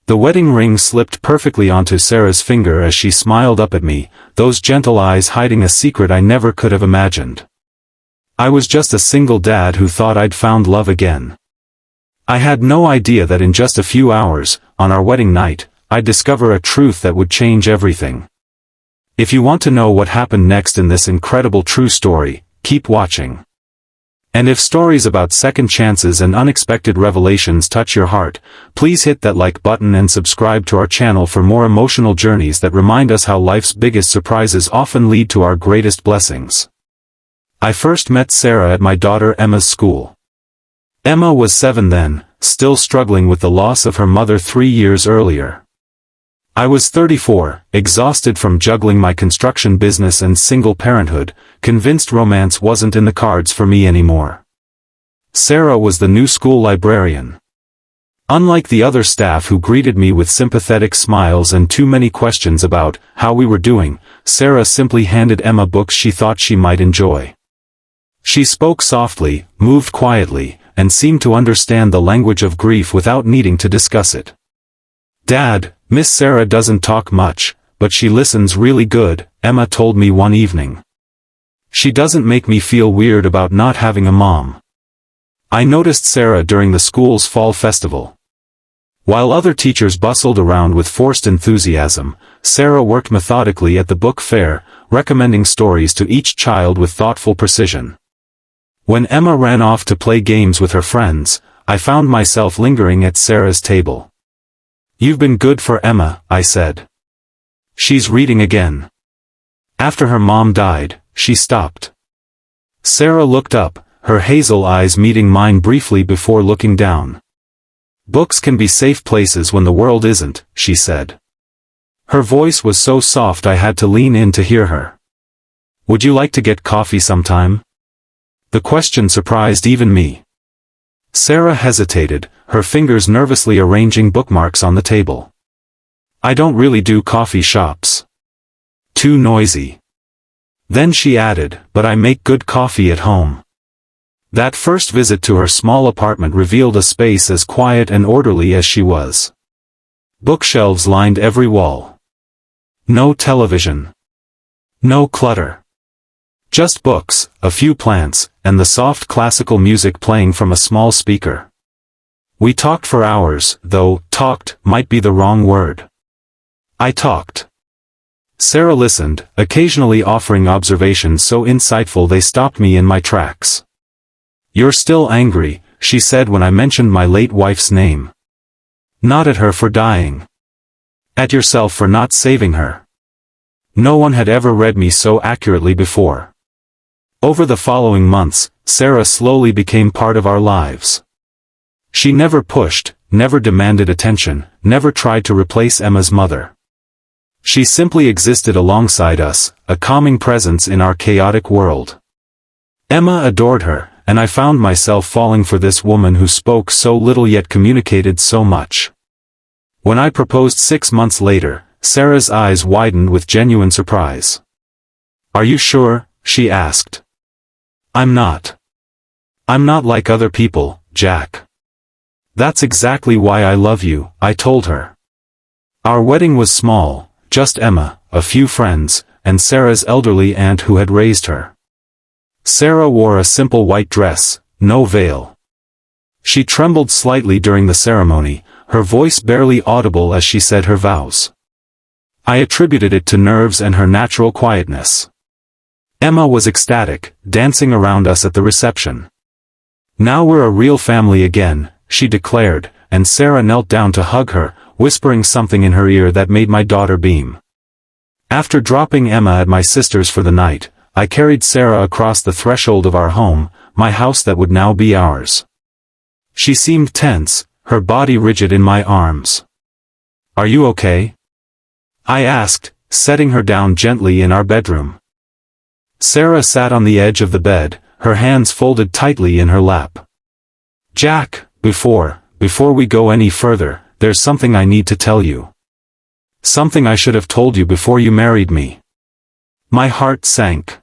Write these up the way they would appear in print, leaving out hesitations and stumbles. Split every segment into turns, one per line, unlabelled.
The wedding ring slipped perfectly onto Sarah's finger as she smiled up at me, those gentle eyes hiding a secret I never could have imagined. I was just a single dad who thought I'd found love again. I had no idea that in just a few hours, on our wedding night, I'd discover a truth that would change everything. If you want to know what happened next in this incredible true story, keep watching. And if stories about second chances and unexpected revelations touch your heart, please hit that like button and subscribe to our channel for more emotional journeys that remind us how life's biggest surprises often lead to our greatest blessings. I first met Sarah at my daughter Emma's school. Emma was 7 then, still struggling with the loss of her mother 3 years earlier. I was 34, exhausted from juggling my construction business and single parenthood, convinced romance wasn't in the cards for me anymore. Sarah was the new school librarian. Unlike the other staff who greeted me with sympathetic smiles and too many questions about how we were doing, Sarah simply handed Emma books she thought she might enjoy. She spoke softly, moved quietly, and seemed to understand the language of grief without needing to discuss it. "Dad, Miss Sarah doesn't talk much, but she listens really good," Emma told me one evening. "She doesn't make me feel weird about not having a mom." I noticed Sarah during the school's fall festival. While other teachers bustled around with forced enthusiasm, Sarah worked methodically at the book fair, recommending stories to each child with thoughtful precision. When Emma ran off to play games with her friends, I found myself lingering at Sarah's table. "You've been good for Emma," I said. "She's reading again." After her mom died, she stopped. Sarah looked up, her hazel eyes meeting mine briefly before looking down. "Books can be safe places when the world isn't," she said. Her voice was so soft I had to lean in to hear her. "Would you like to get coffee sometime?" The question surprised even me. Sarah hesitated, her fingers nervously arranging bookmarks on the table. "I don't really do coffee shops. Too noisy." Then she added, "But I make good coffee at home." That first visit to her small apartment revealed a space as quiet and orderly as she was. Bookshelves lined every wall. No television. No clutter. Just books, a few plants, and the soft classical music playing from a small speaker. We talked for hours, though "talked" might be the wrong word. I talked. Sarah listened, occasionally offering observations so insightful they stopped me in my tracks. "You're still angry," she said when I mentioned my late wife's name. "Not at her for dying. At yourself for not saving her." No one had ever read me so accurately before. Over the following months, Sarah slowly became part of our lives. She never pushed, never demanded attention, never tried to replace Emma's mother. She simply existed alongside us, a calming presence in our chaotic world. Emma adored her, and I found myself falling for this woman who spoke so little yet communicated so much. When I proposed 6 months later, Sarah's eyes widened with genuine surprise. "Are you sure?" she asked. I'm not like other people, Jack. That's exactly why I love you," I told her. Our wedding was small, just Emma, a few friends, and Sarah's elderly aunt who had raised her. Sarah wore a simple white dress, no veil. She trembled slightly during the ceremony, her voice barely audible as she said her vows. I attributed it to nerves and her natural quietness. Emma was ecstatic, dancing around us at the reception. "Now we're a real family again," she declared, and Sarah knelt down to hug her, whispering something in her ear that made my daughter beam. After dropping Emma at my sister's for the night, I carried Sarah across the threshold of our home, my house that would now be ours. She seemed tense, her body rigid in my arms. "Are you okay?" I asked, setting her down gently in our bedroom. Sarah sat on the edge of the bed, her hands folded tightly in her lap. "Jack, before we go any further, there's something I need to tell you. Something I should have told you before you married me." My heart sank.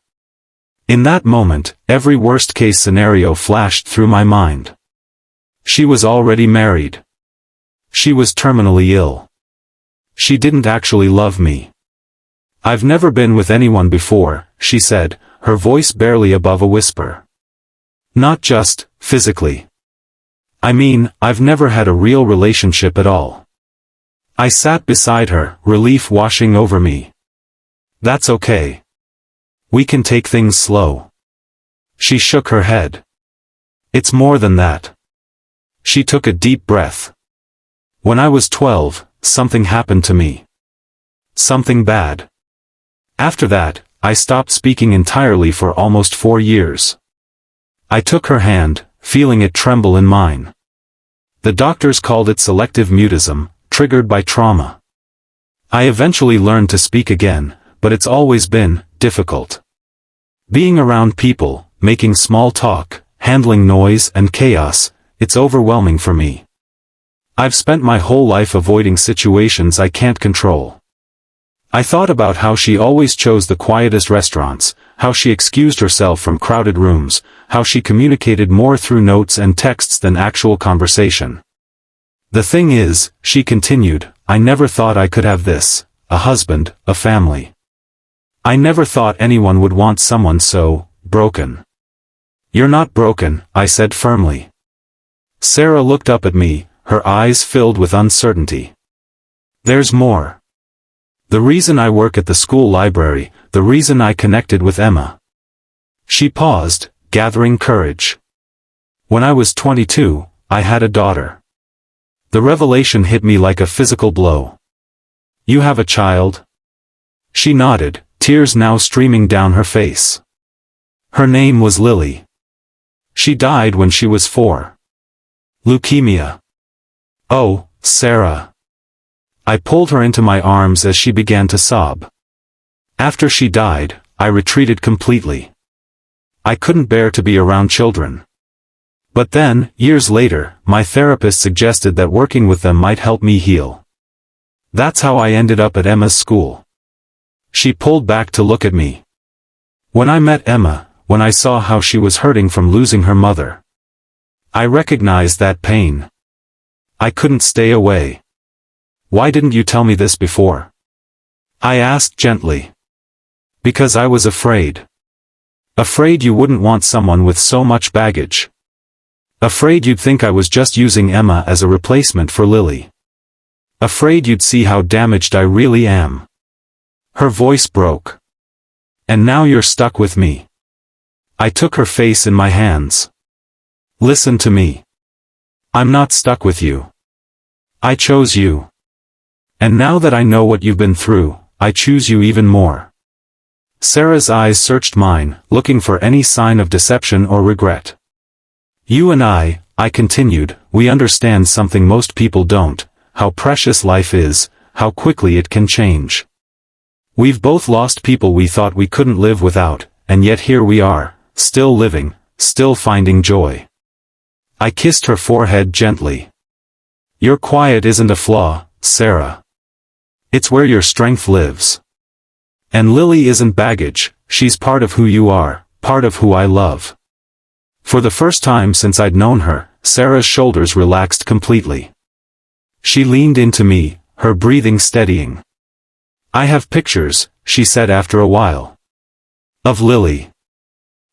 In that moment, every worst-case scenario flashed through my mind. She was already married. She was terminally ill. She didn't actually love me. I've never been with anyone before, she said, her voice barely above a whisper. Not just, physically. I mean, I've never had a real relationship at all. I sat beside her, relief washing over me. That's okay. We can take things slow. She shook her head. It's more than that. She took a deep breath. When I was 12, something happened to me. Something bad. After that, I stopped speaking entirely for almost 4 years. I took her hand, feeling it tremble in mine. The doctors called it selective mutism, triggered by trauma. I eventually learned to speak again, but it's always been difficult. Being around people, making small talk, handling noise and chaos, it's overwhelming for me. I've spent my whole life avoiding situations I can't control. I thought about how she always chose the quietest restaurants, how she excused herself from crowded rooms, how she communicated more through notes and texts than actual conversation. The thing is, she continued, I never thought I could have this, a husband, a family. I never thought anyone would want someone so broken. You're not broken, I said firmly. Sarah looked up at me, her eyes filled with uncertainty. There's more. The reason I work at the school library, the reason I connected with Emma. She paused, gathering courage. When I was 22, I had a daughter. The revelation hit me like a physical blow. You have a child? She nodded, tears now streaming down her face. Her name was Lily. She died when she was 4. Leukemia. Oh, Sarah. I pulled her into my arms as she began to sob. After she died, I retreated completely. I couldn't bear to be around children. But then, years later, my therapist suggested that working with them might help me heal. That's how I ended up at Emma's school. She pulled back to look at me. When I met Emma, when I saw how she was hurting from losing her mother, I recognized that pain. I couldn't stay away. Why didn't you tell me this before? I asked gently. Because I was afraid. Afraid you wouldn't want someone with so much baggage. Afraid you'd think I was just using Emma as a replacement for Lily. Afraid you'd see how damaged I really am. Her voice broke. And now you're stuck with me. I took her face in my hands. Listen to me. I'm not stuck with you. I chose you. And now that I know what you've been through, I choose you even more. Sarah's eyes searched mine, looking for any sign of deception or regret. You and I continued, we understand something most people don't, how precious life is, how quickly it can change. We've both lost people we thought we couldn't live without, and yet here we are, still living, still finding joy. I kissed her forehead gently. Your quiet isn't a flaw, Sarah. It's where your strength lives. And Lily isn't baggage, she's part of who you are, part of who I love. For the first time since I'd known her, Sarah's shoulders relaxed completely. She leaned into me, her breathing steadying. I have pictures, she said after a while. Of Lily.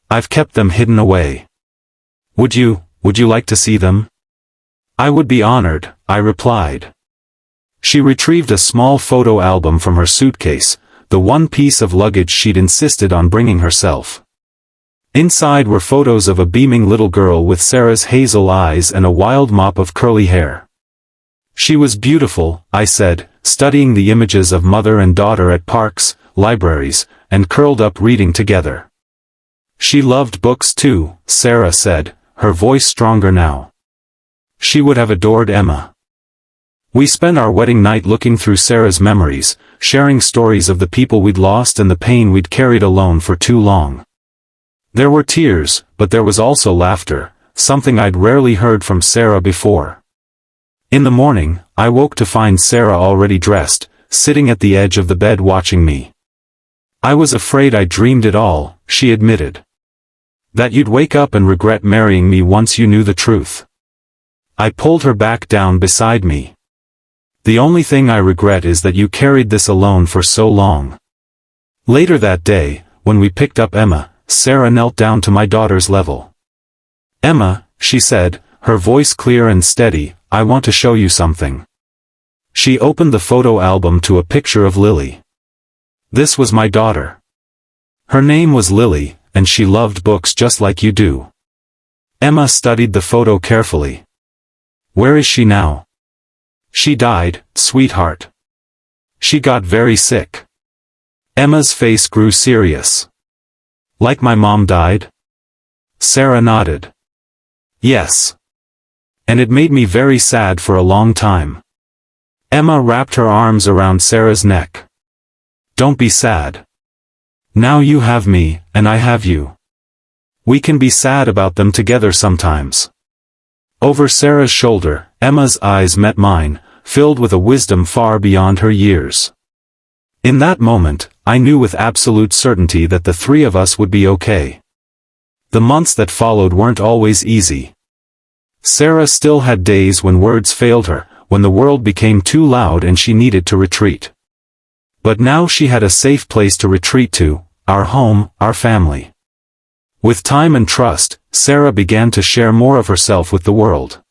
I've kept them hidden away. Would you like to see them? I would be honored, I replied. She retrieved a small photo album from her suitcase, the one piece of luggage she'd insisted on bringing herself. Inside were photos of a beaming little girl with Sarah's hazel eyes and a wild mop of curly hair. She was beautiful, I said, studying the images of mother and daughter at parks, libraries, and curled up reading together. She loved books too, Sarah said, her voice stronger now. She would have adored Emma. We spent our wedding night looking through Sarah's memories, sharing stories of the people we'd lost and the pain we'd carried alone for too long. There were tears, but there was also laughter, something I'd rarely heard from Sarah before. In the morning, I woke to find Sarah already dressed, sitting at the edge of the bed watching me. I was afraid I dreamed it all, she admitted. That you'd wake up and regret marrying me once you knew the truth. I pulled her back down beside me. The only thing I regret is that you carried this alone for so long." Later that day, when we picked up Emma, Sarah knelt down to my daughter's level. "Emma," she said, her voice clear and steady, "I want to show you something." She opened the photo album to a picture of Lily. This was my daughter. Her name was Lily, and she loved books just like you do. Emma studied the photo carefully. "Where is she now?" "She died, sweetheart. She got very sick." Emma's face grew serious. "Like my mom died?" Sarah nodded. "Yes. And it made me very sad for a long time." Emma wrapped her arms around Sarah's neck. "Don't be sad. Now you have me, and I have you. We can be sad about them together sometimes." Over Sarah's shoulder, Emma's eyes met mine, filled with a wisdom far beyond her years. In that moment, I knew with absolute certainty that the three of us would be okay. The months that followed weren't always easy. Sarah still had days when words failed her, when the world became too loud and she needed to retreat. But now she had a safe place to retreat to, our home, our family. With time and trust, Sarah began to share more of herself with the world.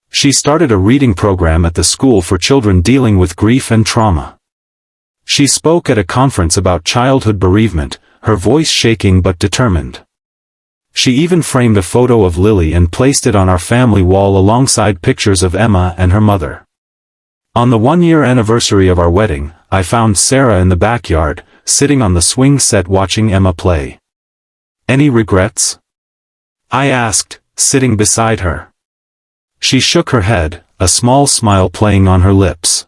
She started a reading program at the school for children dealing with grief and trauma. She spoke at a conference about childhood bereavement, her voice shaking but determined. She even framed a photo of Lily and placed it on our family wall alongside pictures of Emma and her mother. On the one-year anniversary of our wedding, I found Sarah in the backyard, sitting on the swing set watching Emma play. "Any regrets?" I asked, sitting beside her. She shook her head, a small smile playing on her lips.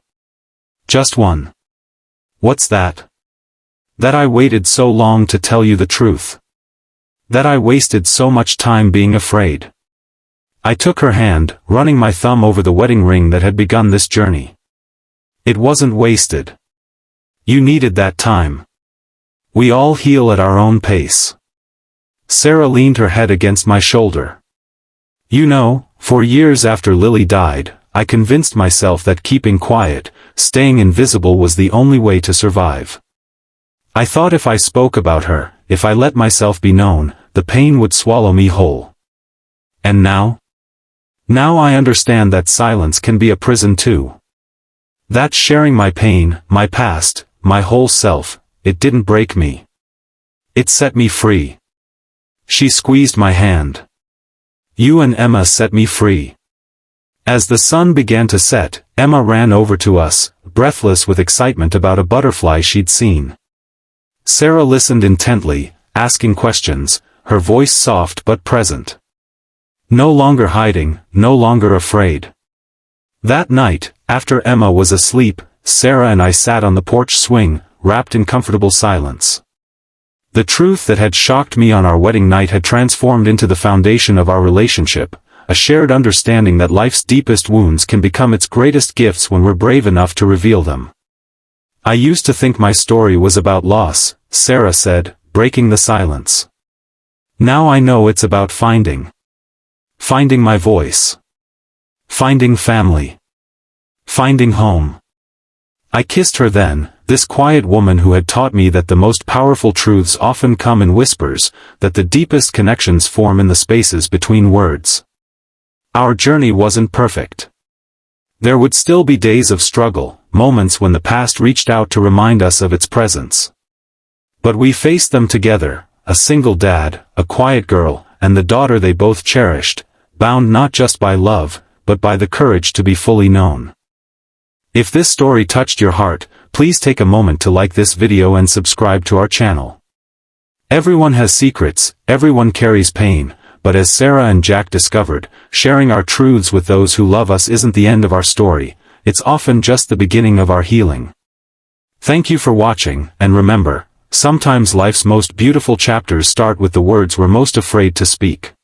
"Just one." "What's that?" "That I waited so long to tell you the truth. That I wasted so much time being afraid." I took her hand, running my thumb over the wedding ring that had begun this journey. "It wasn't wasted. You needed that time. We all heal at our own pace." Sarah leaned her head against my shoulder. "You know, for years after Lily died, I convinced myself that keeping quiet, staying invisible was the only way to survive. I thought if I spoke about her, if I let myself be known, the pain would swallow me whole. And now? Now I understand that silence can be a prison too. That sharing my pain, my past, my whole self, it didn't break me. It set me free." She squeezed my hand. "You and Emma set me free." As the sun began to set, Emma ran over to us, breathless with excitement about a butterfly she'd seen. Sarah listened intently, asking questions, her voice soft but present. No longer hiding, no longer afraid. That night, after Emma was asleep, Sarah and I sat on the porch swing, wrapped in comfortable silence. The truth that had shocked me on our wedding night had transformed into the foundation of our relationship, a shared understanding that life's deepest wounds can become its greatest gifts when we're brave enough to reveal them. "I used to think my story was about loss," Sarah said, breaking the silence. "Now I know it's about finding my voice. Finding family. Finding home." I kissed her then, this quiet woman who had taught me that the most powerful truths often come in whispers, that the deepest connections form in the spaces between words. Our journey wasn't perfect. There would still be days of struggle, moments when the past reached out to remind us of its presence. But we faced them together, a single dad, a quiet girl, and the daughter they both cherished, bound not just by love, but by the courage to be fully known. If this story touched your heart, please take a moment to like this video and subscribe to our channel. Everyone has secrets, everyone carries pain, but as Sarah and Jack discovered, sharing our truths with those who love us isn't the end of our story, it's often just the beginning of our healing. Thank you for watching, and remember, sometimes life's most beautiful chapters start with the words we're most afraid to speak.